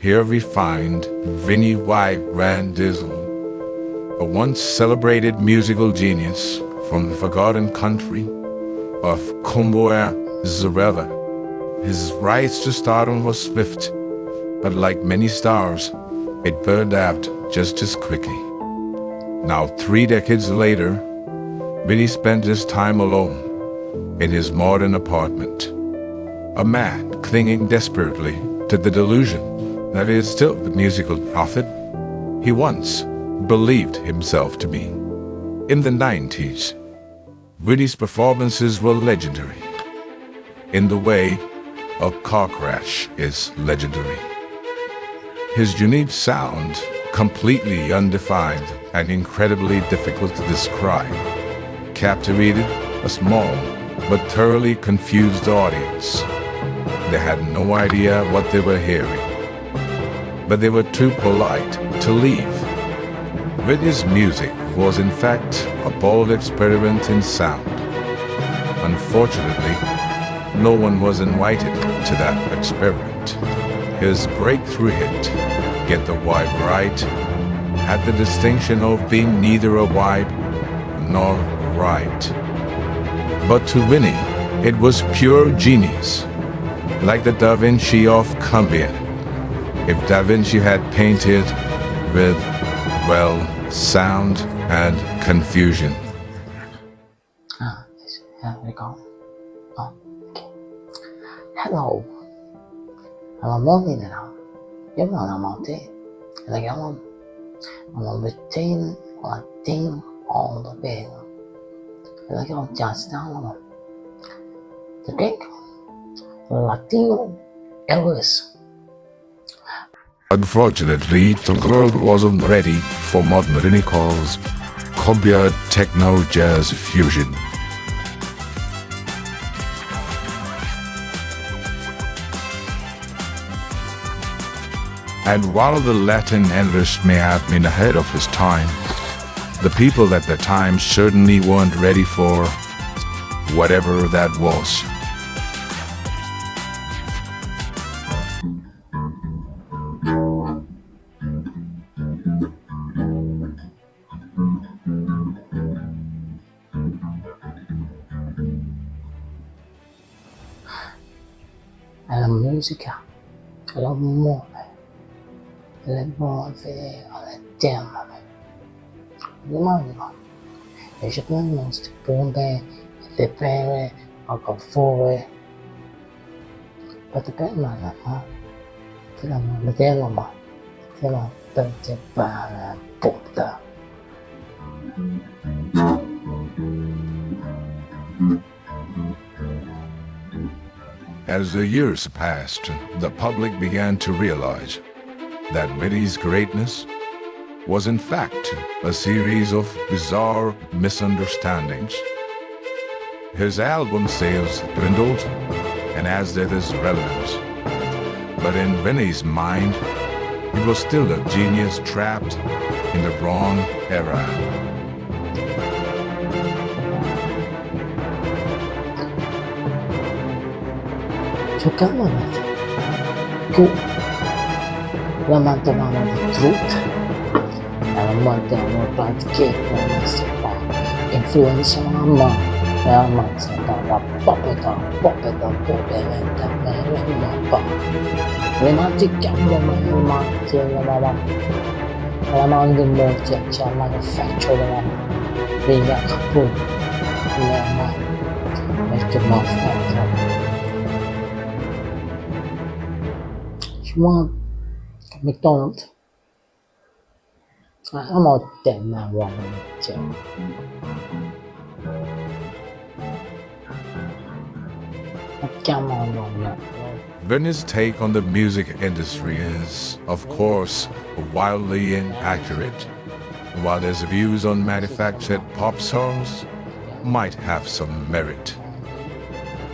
Here we find Vinny Ran Dizzle, a once celebrated musical genius from the forgotten country of Kumboa, Zareva. His rise to stardom was swift, but like many stars, it burned out just as quickly. Now, 3 decades later, Vinny spent his time alone in his modern apartment, a man clinging desperately to the delusion that he is still the musical prophet he once believed himself to be. In the 90s, Vinny's performances were legendary, in the way a car crash is legendary. His unique sound, completely undefined and incredibly difficult to describe, captivated a small but thoroughly confused audience. They had no idea what they were hearing, but they were too polite to leave. Vinny's music was in fact a bold experiment in sound. Unfortunately, no one was invited to that experiment. His breakthrough hit, Get the Vibe Right, had the distinction of being neither a vibe nor right. But to Vinny, it was pure genius, like the Da Vinci of Cambia. If Da Vinci had painted with, well, sound and confusion. Here we go. Oh, okay. Hello. I'm morning now. Giống là làm màu thế. Là giống không? I'm between Latin all the way. Là cái ông just down không? The great Latino Elvis. Unfortunately, the world wasn't ready for what Vinny calls Cumbia Techno Jazz Fusion. And while the Latin Elvis may have been ahead of his time, the people at the time certainly weren't ready for whatever that was. La musica, l'amore, le nuove, le temme. Rimangono. E ci prendono queste bombe, le pere, a fuori. Perché per me, ti danno vedere, ma ti danno per te per puta. As the years passed, the public began to realize that Vinny's greatness was in fact a series of bizarre misunderstandings. His album sales dwindled, and as did his relevance. But in Vinny's mind, he was still a genius trapped in the wrong era. Giocando più la mantenevamo di truth e la mantenevamo pratiche con la nostra influenzavamo la mazzata la popeta poveretta me le mappa le mangiamo ma la mando in molti c'è ma che faccio la via capo le ma perché ma fa One McDonald's. I'm not dead now, wrong with it. Come on, wrong. Vinny's take on the music industry is, of course, wildly inaccurate, while his views on manufactured pop songs might have some merit.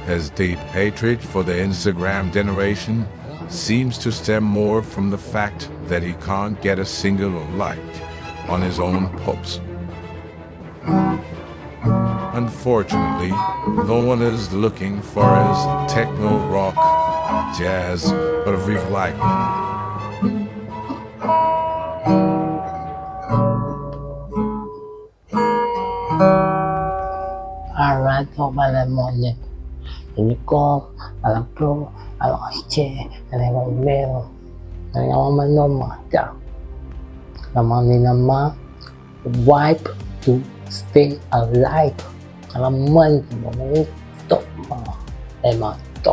His deep hatred for the Instagram generation seems to stem more from the fact that he can't get a single like on his own posts. Unfortunately, no one is looking for his techno rock, jazz, or revival. niya. Unicorn, alangkro, alangche, alangmero, alangmano, Namani nama wipe to stay alive. Alaman mo ito mga tema to.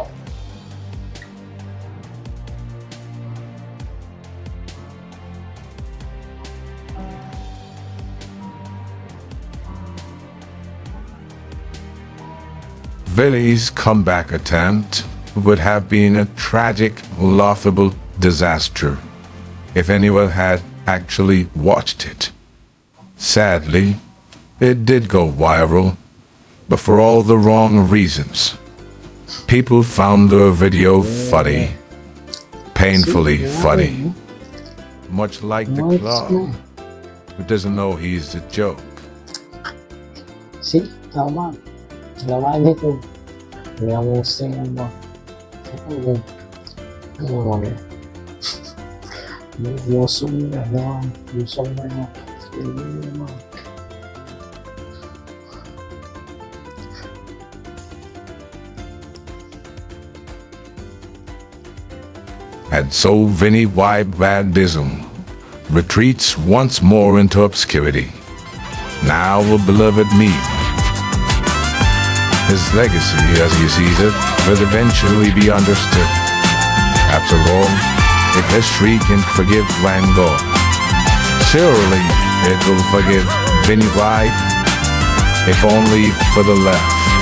Vinny's comeback attempt would have been a tragic, laughable disaster if anyone had actually watched it. Sadly, it did go viral, but for all the wrong reasons. People found the video funny, painfully funny, much like the clown who doesn't know he's a joke. See, tama. Ginawa nito. Ginawa mo. Ano mo? Yusong na yan. Yusong na yan. And so Vinny Van Dizzle retreats once more into obscurity, now a beloved meme. His legacy, as he sees it, will eventually be understood. After all, if history can forgive Van Gogh, surely it will forgive Vinny White, if only for the laugh.